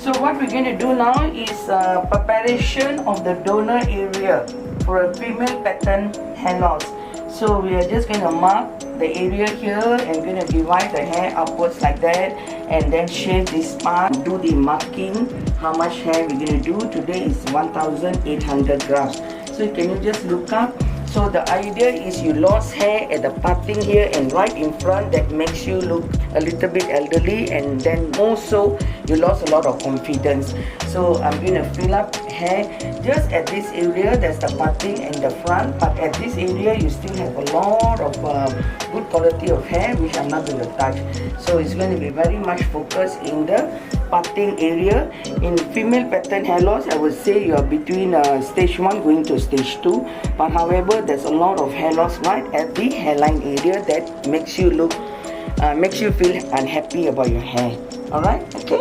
So what we're going to do now is preparation of the donor area for a female pattern hair loss. So we are just going to mark the area here and going to divide the hair upwards like that, and then shave this part, do the marking how much hair we're going to do. Today is 1800 grams. So can you just look up? So the idea is you lost hair at the parting here and right in front, that makes you look a little bit elderly, and then also you lost a lot of confidence. So I'm going to fill up hair just at this area. That's the parting and the front, but at this area you still have a lot of good quality of hair which I'm not going to touch. So it's going to be very much focused in the parting area. In female pattern hair loss, I would say you are between stage 1 going to stage 2, but however there's a lot of hair loss right at the hairline area that makes you look makes you feel unhappy about your hair. Alright, okay.